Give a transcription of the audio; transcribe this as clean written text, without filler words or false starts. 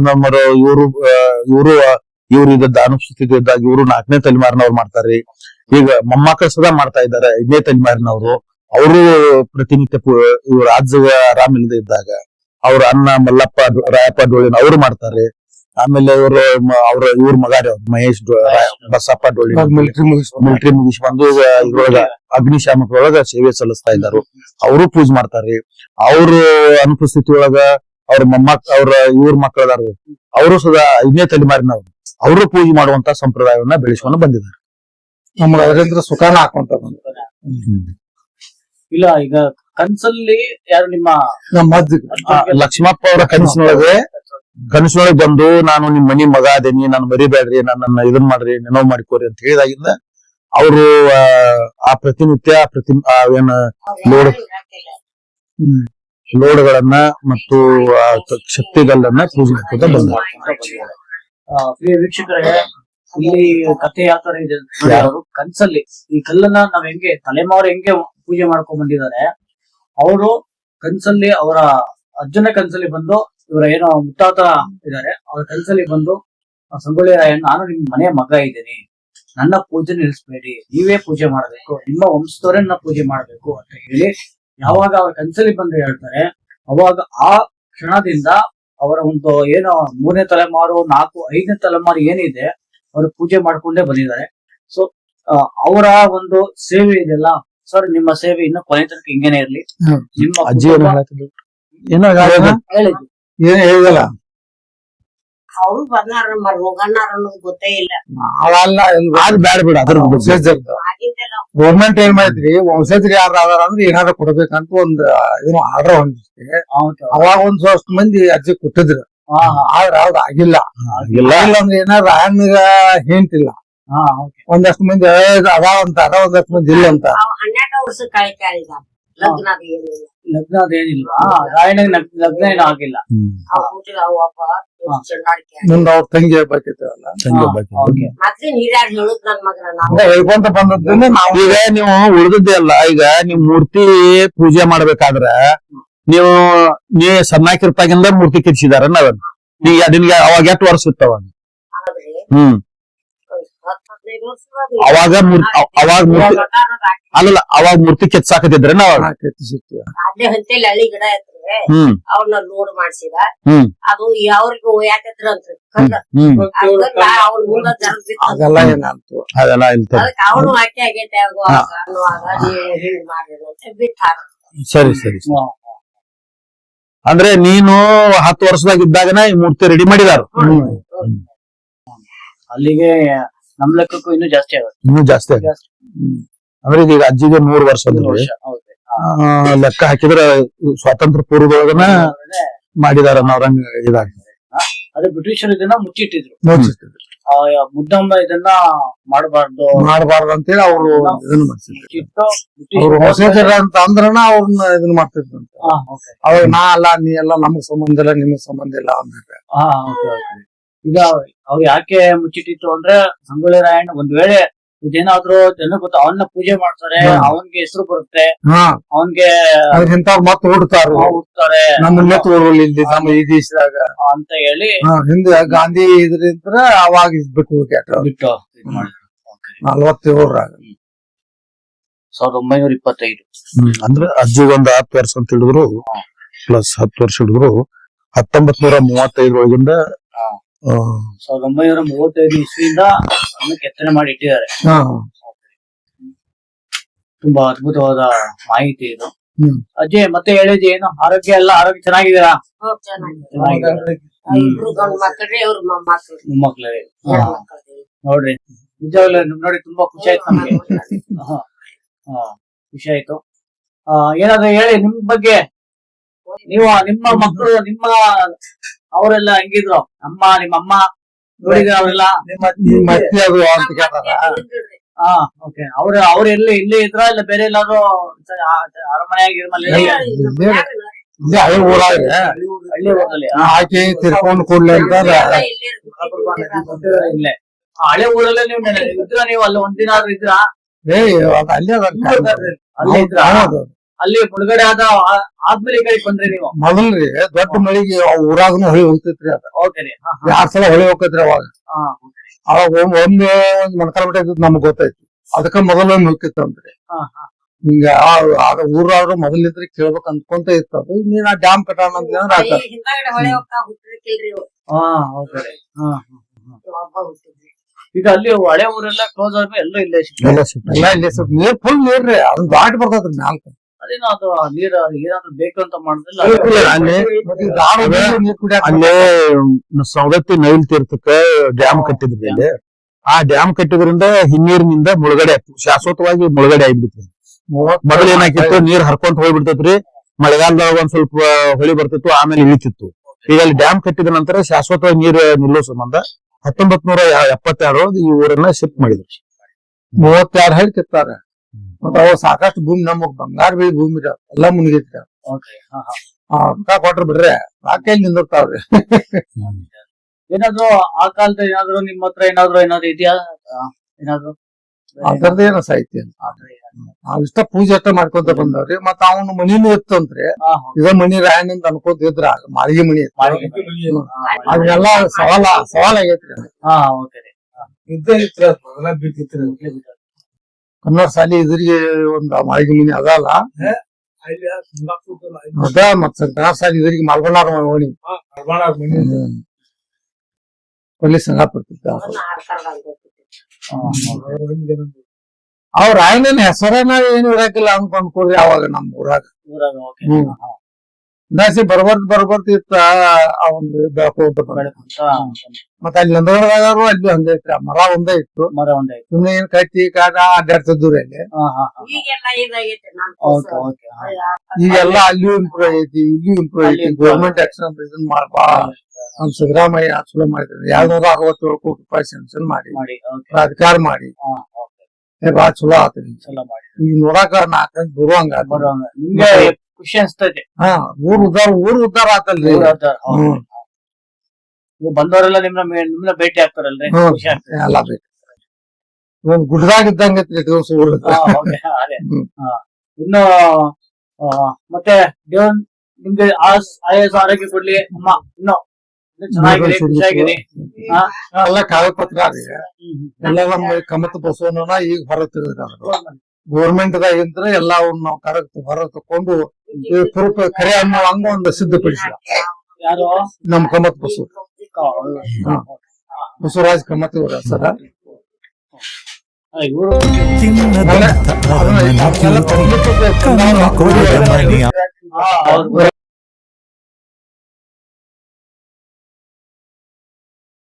ನಮ್ಮರು ಇವರು ಇದ್ದ ಅನುಪಸ್ಥಿತಿ ಇದ್ದಾಗ ಇವರು 4ನೇ ತಲೆಮಾರಿನವ್ರು ಮಾಡ್ತಾರ್ರಿ. ಈಗ ಮೊಮ್ಮಕ್ಕಳು ಸದಾ ಮಾಡ್ತಾ ಇದ್ದಾರೆ 5ನೇ ತಲೆಮಾರಿನವರು. ಅವರು ಪ್ರತಿನಿತ್ಯ ಇವ್ರ ರಾಜ್ಯ ಆರಾಮಿಲ್ಲದೆ ಇದ್ದಾಗ ಅವ್ರ ಅಣ್ಣ ಮಲ್ಲಪ್ಪ ರಾಯಪ್ಪ ಡೋಳಿನ ಅವ್ರು ಮಾಡ್ತಾರೆ. ಆಮೇಲೆ ಇವ್ರ ಮಗ ಮಹೇಶ್ ಬಸಪ್ಪ ಡೋಳಿನ ಮಿಲಿಟರಿ ಮುಗಿಸಿ ಬಂದು ಇದ್ರೊಳಗ ಅಗ್ನಿಶಾಮಕದೊಳಗ ಸೇವೆ ಸಲ್ಲಿಸ್ತಾ ಇದ್ದಾರೆ. ಅವರು ಪೂಜೆ ಮಾಡ್ತಾರ್ರಿ. ಅವ್ರ ಅನುಪಸ್ಥಿತಿ ಒಳಗ ಅವ್ರ ಇವ್ರ ಮಕ್ಕಳದಾರ ಅವರು ಸದಾ 5ನೇ ತಲೆಮಾರಿನವ್ರು. ಅವರು ಪೂಜೆ ಮಾಡುವಂತ ಸಂಪ್ರದಾಯವನ್ನ ಬೆಳೆಸ್ಕೊಂಡು ಬಂದಿದ್ದಾರೆ. ನಮ್ಗೆ ಅದರಿಂದ ಸುಖಾನ ಹಾಕೊಂತ ಇಲ್ಲ. ಈಗ ಕನ್ಸಲ್ಲಿ ಯಾರು ನಿಮ್ಮ ಲಕ್ಷ್ಮಪ್ಪ ಅವರ ಕನಸಿನೊಳಗೆ ಬಂದು ನಾನು ನಿಮ್ ಮನಿ ಮಗ ಅದೇನಿ, ನಾನು ಮರಿಬೇಡ್ರಿ, ನನ್ನ ಇದನ್ ಮಾಡ್ರಿ, ನೆನವು ಮಾಡಿಕೋರಿ ಅಂತ ಹೇಳಿದಾಗಿಂದ ಅವರು ಆ ಪ್ರತಿನಿತ್ಯ ಏನ ಲೋಡ್ಗಳನ್ನ ಮತ್ತು ಶಕ್ತಿಗಳನ್ನ ಪೂಜೆ ಮಾಡ್ಕೊತ ಬಂದ. ಪ್ರಿಯ ವೀಕ್ಷಕರೇ, ಇಲ್ಲಿ ಕಥೆ ಯಾವ ತರ ಇದೆ, ಕನ್ಸಲ್ಲಿ ಈ ಕಲ್ಲನ್ನ ನಾವ್ ಹೆಂಗೆ ತಲೆಮಾರು ಹೆಂಗೆ ಪೂಜೆ ಮಾಡ್ಕೊಂಡ್ ಬಂದಿದ್ದಾರೆ, ಅವರು ಕನ್ಸಲ್ಲಿ ಅವರ ಅಜ್ಜನ ಕನ್ಸಲ್ಲಿ ಬಂದು ಇವರ ಏನೋ ಮುತ್ತಾತ ಇದ್ದಾರೆ, ಅವ್ರ ಕನ್ಸಲ್ಲಿ ಬಂದು ಸಂಗೊಳ್ಳಿ ರಾಯಣ್ಣ, ನಾನು ನಿಮ್ ಮನೆ ಮಗ ಇದ್ದೀನಿ, ನನ್ನ ಪೂಜೆ ನಿಲ್ಲಿಸ್ಬೇಡಿ, ನೀವೇ ಪೂಜೆ ಮಾಡ್ಬೇಕು, ನಿಮ್ಮ ವಂಶದವರನ್ನ ಪೂಜೆ ಮಾಡ್ಬೇಕು ಅಂತ ಹೇಳಿ ಯಾವಾಗ ಅವ್ರ ಕನ್ಸಲ್ಲಿ ಬಂದು ಹೇಳ್ತಾರೆ, ಅವಾಗ ಆ ಕ್ಷಣದಿಂದ ಅವರ ಒಂದು ಏನೋ 3ನೇ ತಲೆಮಾರು 5ನೇ ತಲೆಮಾರು ಏನಿದೆ ಅವರು ಪೂಜೆ ಮಾಡ್ಕೊಂಡೇ ಬಂದಿದ್ದಾರೆ. ಸೊ ಅವರ ಒಂದು ಸೇವೆ ಇದೆಲ್ಲ ಸರ್, ನಿಮ್ಮ ಸೇವೆ ಇನ್ನು ಕೊನೆ ತನಕ ಹಿಂಗೇನೆ ಇರ್ಲಿ. ನಿಮ್ಮ ಅಜ್ಜಿ ಏನ್ ಹೇಳಿದಲ್ಲ ಅವ್ರು ಬಂದಾರ ಹೋಗಣ್ಣಾರ ಅನ್ನೋದು ಗೊತ್ತೇ ಇಲ್ಲ. ಬ್ಯಾಡ ಬಿಡ. ಅದ್ರ ಗೌರ್ಮೆಂಟ್ ಏನ್ ಮಾಡಿದ್ರಿ, ವಂಶಜರು ಯಾರು ಅದಾರ ಅಂದ್ರೆ ಏನಾದ್ರು ಕೊಡ್ಬೇಕಂತ ಒಂದ್ ಏನೋ ಆರ್ಡರ್ ಹೊಂದಿದ್ರಿ. ಅವಾಗ ಒಂದ್ ಮಂದಿ ಅಜ್ಜಿ ಕೊಟ್ಟಿದ್ರು, ಆದ್ರ ಅವ್ರು ಆಗಿಲ್ಲ. ಅಂದ್ರೆ ಏನಾದ್ರು ರಾಯಣ್ಣಗ ಹೆಂಟಿಲ್ಲ, ಒಂದಷ್ಟು ಮಂದಿ ಅದಾವ ಅಂತಾರ, ಒಂದಷ್ಟು ಮಂದಿ ಇಲ್ಲ ಅಂತ. 12 ವರ್ಷ ಕಳಿತಾಳಿದ ಲಗ್ನ ಲಗ್ನ ಅದೇನಿಲ್ಲ, ರಾಯಣ್ಣ ಲಗ್ನ ಏನೂ ಆಗಿಲ್ಲ. ಮುಂದ ಅವ್ರ ತಂಗಿ ಆಗ್ಬೇಕಿತ್ತಲ್ಲ, ಮತ್ತೆ ನೀರ್ಯಾರು ಹೇಳುದ್ ನನ್ ಮಗನ ಹೇಳ್ಕೊಂತ ಬಂದದ್ರಿಂದ ನಾವು. ಈಗ ನೀವು ಉಳಿದದ್ದೇ ಅಲ್ಲ, ಈಗ ನೀವು ಮೂರ್ತಿ ಪೂಜೆ ಮಾಡ್ಬೇಕಾದ್ರ ನೀವ್ ಸಣ್ಣಾಕಿರ್ತಾಗಿಂದ ಮೂರ್ತಿ ಕಿರ್ಸಿದಾರ ನಾವ್ ನಿನ್ಗೆ ಅವಾಗ ಎಷ್ಟು ವರ್ಷ ಇರ್ತಾವ? ಅವಾಗ ಮೂರ್ತಿ ಕೆತ್ಸಾಕತಿದ್ರೆ ನಾವ್ ಅಲ್ಲೇ ಹೊಂತೇಲಿ ಹಳ್ಳಿ ಗಿಡ ಐತ್ರಿ, ಅವ್ರನ್ನ ಲೋಡ್ ಮಾಡ್ಸಿದ. ಅದು ಯಾವ್ರಿಗೆ ಯಾಕತ್ರ ಅಂತ ಅವ್ರ ಮುಂದ ಅದೆಲ್ಲ ಏನಾಯ್ತು, ಅದೆಲ್ಲ ಅವ್ರು ಹಾಕಿ ಆಗೈತೆ ಅನ್ನುವಾಗ ನೀವು ಹಿಂಗ್ ಮಾಡಿಲ್ಲ ಅಂತ ಬಿಟ್ಟಾರ. ಸರಿ ಸರಿ. ಅಂದ್ರೆ ನೀನು 10 ವರ್ಷದಾಗ ಇದ್ದಾಗನ ಈ ಮೂರ್ತಿ ರೆಡಿ ಮಾಡಿದಾರ. ಅಲ್ಲಿಗೆ ನಮ್ ಲೆಕ್ಕಕ್ಕೂ ಇನ್ನೂ ಜಾಸ್ತಿ ಆಗುತ್ತೆ. ಇನ್ನೂ ಜಾಸ್ತಿ ಆಗುತ್ತೆ. ಅಂದ್ರೆ ಈಗ ಅಜ್ಜಿಗೆ 3 ವರ್ಷ ಲೆಕ್ಕ ಹಾಕಿದ್ರೆ ಸ್ವಾತಂತ್ರ್ಯ ಪೂರ್ವದೊಳಗನ ಮಾಡಿದಾರ ಅವ್ರಂಗ ಇದಾಗ. ಅದೇ ಬ್ರಿಟಿಷರು ಇದನ್ನ ಮುಚ್ಚಿಟ್ಟಿದ್ರು, ಮುದ್ದಮ್ಮ ಇದನ್ನ ಮಾಡಬಾರ್ದು ಅಂತೇಳಿ ಅವ್ರು ಅಂತ ಅಂದ್ರನ ಅವ್ರನ್ನ ಇದನ್ನ ಮಾಡ್ತಿದ್ರಂತ. ಅವಾಗ ನಾ ಅಲ್ಲ, ನೀ ಎಲ್ಲ ನಮಗ್ ಸಂಬಂಧ ಇಲ್ಲ, ನಿಮಗ್ ಸಂಬಂಧ ಇಲ್ಲ ಅಂದ್ಬಿಟ್ರೆ. ಈಗ ಅವ್ರು ಯಾಕೆ ಮುಚ್ಚಿಟ್ಟಿತ್ತು ಅಂದ್ರೆ, ಸಂಗೊಳ್ಳಿ ರಾಯಣ್ಣ ಒಂದ್ ವೇಳೆ ಇದೇನಾದ್ರೂ ಜನ ಗೊತ್ತ ಅವನ್ನ ಪೂಜೆ ಮಾಡ್ತಾರೆ, ಅವನ್ಗೆ ಹೆಸರು ಬರುತ್ತೆ, ಅವನ್ಗೆ ಇಂಥವ್ರು ಮತ್ತೆ ಹುಡ್ತಾರೆ, ನಮ್ಮನ್ನ ತೋರ್ಲಿ ನಮ್ಮ ಈ ದೇಶದಾಗ ಅಂತ ಹೇಳಿ ಹಿಂದೆ ಗಾಂಧಿ ಇದ್ರಿಂದ ಅವಾಗ ಬಿಟ್ಟು 1925. ಅಂದ್ರೆ ಅಜ್ಜಿಗೆ ಒಂದು 10 ವರ್ಷ ಅಂತ ಹೇಳಿದ್ರು, ಪ್ಲಸ್ 10 ವರ್ಷ ಹಿಡಿದ್ರು 1935 ಒಳಗಿಂದ 1935 ಇಸ್ವಿಯಿಂದ ಕೆತ್ತನೆ ಮಾಡಿ ಇಟ್ಟಿದ್ದಾರೆ. ತುಂಬಾ ಅದ್ಭುತವಾದ ಮಾಹಿತಿ ಇದು. ಅಜ್ಜಿ ಮತ್ತೆ ಹೇಳಿದ್ವಿ ಏನು, ಆರೋಗ್ಯ ಚೆನ್ನಾಗಿದ್ದೀರಾ? ಮೊಮ್ಮಕ್ಳೇ ನೋಡ್ರಿ, ನಿಜವಾಗ್ಲೂ ನೋಡಿ ತುಂಬಾ ಖುಷಿ ಆಯ್ತು ನಮ್ಗೆ. ಖುಷಿ ಆಯ್ತು. ಏನಾದ್ರು ಹೇಳಿ ನಿಮ್ ಬಗ್ಗೆ, ನಿಮ್ಮ ಮಕ್ಕಳು ಅವರೆಲ್ಲ ಹೆಂಗಿದ್ರು, ನಿಮ್ಮಮ್ಮ ನೋಡಿದ್ರ ಅವರೆಲ್ಲ? ಅವ್ರ ಇಲ್ಲೇ ಇದ್ರ ಇಲ್ಲ ಬೇರೆ ಎಲ್ಲಾದ್ರು ಅರಮನೆ ಹಳ್ಳಿ ಊರಲ್ಲಿ ಆಕೆ ತಿರ್ಕೊಂಡ್ ಕೊಡ್ಲಿ ಅಂತ ಇಲ್ಲೇ ಹಳೆ ಊರಲ್ಲೇ ನೀವು ಇದ್ರ, ನೀವು ಅಲ್ಲಿ ಒಂದಿನ ಆದ್ರೂ ಇದ್ರ? ಅಲ್ಲೇ ಅಲ್ಲೇ ಇದ್ರ? ಅಲ್ಲಿ ಮುಳುಗಡೆ ಆದ್ಮೇಲೆ ಈ ಕಡೆ ಬಂದ್ರಿ ನೀವು? ಮೊದಲ್ರಿ ದೊಡ್ಡ ಮಳಿಗೆ ಊರಾಗನು ಹೊಳಿ ಹೋಗ್ತೈತ್ರಿ ಅದ ಓಕೆ ರೀ. 2 ಸಲ ಹೊಳಿ ಹೋಗ್ತೈತ್ರಿ ಅವಾಗ. ಅವಾಗ ಒಮ್ಮೆ ಒಂದ್ ಮಣಕಾಲ ಮಠ ಇದ್ದು ನಮ್ಗ್ ಗೊತ್ತಾಯ್ತು, ಅದಕ್ಕ ಮೊದಲೊಮ್ಮೆ ಹೋಗ್ತಿತ್ತಂದ್ರಿ. ಹಿಂಗ ಊರಾದ್ರು ಮೊದಲಿದ್ರೆ ಕೇಳ್ಬೇಕ್ ಅಂದ್ಕೊಂತ ಇರ್ತದ. ನೀನ್ ಡ್ಯಾಮ್ ಕಟ್ಟೋಣ ಅಂತ ಅಂದ್ರೆ ಹಿಂದಾಗಡೆ ಹೊಳೆ ಹೋಗ್ತಾ ಹುಟ್ಟಿರ್ಕಿಲ್ರಿ ಇವ್ರು. ಒಬ್ಬ ಹುಟ್ಟಿದ್ರಿ. ಈಗ ಅಲ್ಲಿ ಹಳೆ ಊರೆಲ್ಲ ಕ್ಲೋಸ್ ಆದ್ಮೇಲೆ ಎಲ್ಲರೂ ಇಲ್ಲೇ ಶಿಫ್ಟ್. ಎಲ್ಲ ಇಲ್ಲಿ ಸ್ವಲ್ಪ ನೀರ್ ಫುಲ್ ನೀರ್ರಿ, ಅದನ್ನ ದಾಟಿ ಬರ್ತದ್ರಿ ನಾಲ್ಕ. ಅದೇನೋ ಅದು ನೀರ್ ಏನಾದ್ರು ಬೇಕು ಅಂತ ಮಾಡಿದ್ರಿಲ್ಲ? ನೀರ್ ಕುಡಿಯಾಕ ಅಲ್ಲೇ ಸವದತ್ತಿ ನೈಲ್ ತೀರ್ಥಕ್ಕ ಡ್ಯಾಮ್ ಕಟ್ಟಿದ್ರಿ ಅಲ್ಲಿ. ಆ ಡ್ಯಾಮ್ ಕಟ್ಟಿದ್ರಿಂದ ಹಿನ್ನೀರಿನಿಂದ ಮುಳುಗಡೆ ಆಗ್ತದೆ, ಶಾಶ್ವತವಾಗಿ ಮುಳುಗಡೆ ಆಗ್ಬಿಡ್ತದೆ. ಮೊದಲ ಏನಾಕಿತ್ತು, ನೀರ್ ಹರ್ಕೊಂತ ಹೋಗ್ಬಿಡ್ತೈತ್ರಿ. ಮಳೆಗಾಲದಾಗ ಒಂದ್ ಸ್ವಲ್ಪ ಹೊಳಿ ಬರ್ತಿತ್ತು, ಆಮೇಲೆ ಇಳಿತಿತ್ತು. ಈಗ ಅಲ್ಲಿ ಡ್ಯಾಮ್ ಕಟ್ಟಿದ ನಂತರ ಶಾಶ್ವತವಾಗಿ ನೀರ್ ನಿಲ್ಲೋ ಸಂಬಂಧ 1972 ಈ ಊರನ್ನ ಶಿಫ್ಟ್ ಮಾಡಿದ್ರು. 32 ಹಳ್ಳಿ ಕಿತ್ತಾರೆ. ಮತ್ತ ಅವ ಸಾಕಷ್ಟು ಭೂಮಿ ನಮಗ್ ಬಂಗಾರ ಬೆಳಿ ಭೂಮಿ ಎಲ್ಲ ಮುನಿಗೈತ್ರಿ. ರೊಕ್ಕ ಕೊಟ್ರ ಬಿಡ್ರೆ ರಾಕ ಎಲ್ಲಿ ನಿಂದಿರ್ತಾವ್ರಿ. ಏನಾದ್ರು ಆ ಕಾಲದ ಏನಾದ್ರು ನಿಮ್ಮ ಹತ್ರ ಏನಾದ್ರು ಇದೆಯಾ? ಏನಾದ್ರು ಅದ್ರದ್ದು ಏನೋ ಸಾಹಿತ್ಯ ನಾವ್ ಇಷ್ಟ ಪೂಜೆ ಅಷ್ಟ ಮಾಡ್ಕೊಂತ ಬಂದವ್ರಿ. ಮತ್ತ ಅವನ ಮನಿನೂ ಇತ್ತಂತ್ರಿ. ಇದ ಮನಿ ರಾಯಣ್ಣ ಅಂತ ಅನ್ಕೋತ ಇದ್ರ ಮಾಳಿಗೆ ಮನಿ ಅದನ್ನೆಲ್ಲ ಸವಾಲ್ ಆಗೈತ್ರಿ. ಕನ್ನಡ ಶಾಲಿ ಇದ್ರಿಗೆ ಒಂದ್ ಮಾಳಿಗೆ ಮನಿ ಅದಲ್ಲ ಅದ. ಮತ್ತ ಕನ್ನಡ ಶಾಲಿ ಇದ್ರಿಗೆ ಮಲ್ಕೊಂಡಾರ ಮನಿ ಪೊಲೀಸ್ ಸಂಗಾಪುರ್ತಿತ್ತ. ಅವ್ರ ರಾಯಣ್ಣನ ಹೆಸರನ್ನ ಏನು ಇರಾಕಿಲ್ಲ ಅನ್ಕೊಂಡ್ಕೊಡ್ರಿ ಅವಾಗ ನಮ್ ಊರಾಗ. ದಾಸಿ ಬರ್ಬರ್ತಿ ಇತ್ತ ಒಂದು ಬೆಳ್ಕೊಂತ ಮತ್ತ ಅಲ್ಲಿ ನಂದಗಡದಾಗಾರು ಅಲ್ಲಿ ಒಂದೇ ಇತ್ತು, ಮರ ಒಂದೇ ಇತ್ತು. ಸುಮ್ನೆ ಏನ್ ಕಟ್ಟಿ ಕಾಡ ಅಡ್ಡಾಡ್ತಿದ್ರು ಅಲ್ಲಿ. ಈಗೆಲ್ಲ ಅಲ್ಲಿಯೂ ಇಂಪ್ರೂವ್ ಐತಿ, ಇಲ್ಲಿಯೂ ಇಂಪ್ರೂವ್ ಐತಿ. ಗೌರ್ಮೆಂಟ್ ಆಕ್ಷನ್ ಇದನ್ ಮಾಡ್ಬಾ ನಮ್ ಸಿದ್ದರಾಮಯ್ಯ ಚಲೋ ಮಾಡಿದ್ರು. 267 ಕೋಟಿ ರೂಪಾಯಿ ಸ್ಯಾಂಕ್ಷನ್ ಮಾಡಿ ಅಧಿಕಾರ ಮಾಡಿ ಬಾಳ ಚಲೋ ಆತ್ರಿ. ಈಗ ನೋಡಾಕ 4 ದೂರ ಹಂಗ ಖುಷಿ ಅನ್ಸ್ತೈತಿ. ಊರ್ ಉದ್ದಾರ ಆತಲ್ರಿ. ಬಂದವರೆಲ್ಲ ನಿಮ್ನ ಭೇಟಿ ಆಗ್ತಾರಲ್ರಿ, ಖುಷಿ ಆಗ್ತದೆ. ಎಲ್ಲ ಭೇಟಿ ಒಂದ್ ಗುಡ್ದಾಗ ಇದ್ದಂಗ ಇನ್ನು ಮತ್ತೆ ದೇವ್ರ ನಿಮ್ಗೆ ಆಯಸ್ ಆರೋಗ್ಯ ಕೊಡ್ಲಿ ಅಮ್ಮ. ಇನ್ನು ಚೆನ್ನಾಗಿರಿ, ಖುಷಿಯಾಗಿರಿ. ಎಲ್ಲ ಕಾಗಪತ್ರ ಎಲ್ಲ ನಮ್ಮ ಕಮತ ಬಸವನ ಈಗ ಹೊರ ತಿರುಗಿದ ಗೋರ್ಮೆಂಟ್ ದಾಗ ಎಲ್ಲ ನಾವು ಕರೆಕ್ಟ್ ಹೊರ ತಕೊಂಡು ಸ್ವಲ್ಪ ಕರೆ ಅನ್ನೋ ಹಂಗ ಒಂದು ಸಿದ್ಧಪಡಿಸಿದ. ಯಾರು? ನಮ್ ಕಮತ್ ಬಸವ ಬಸವರಾಜ್ ಕಮತ್ ಇವ್ರ ಸರ. ಇವರು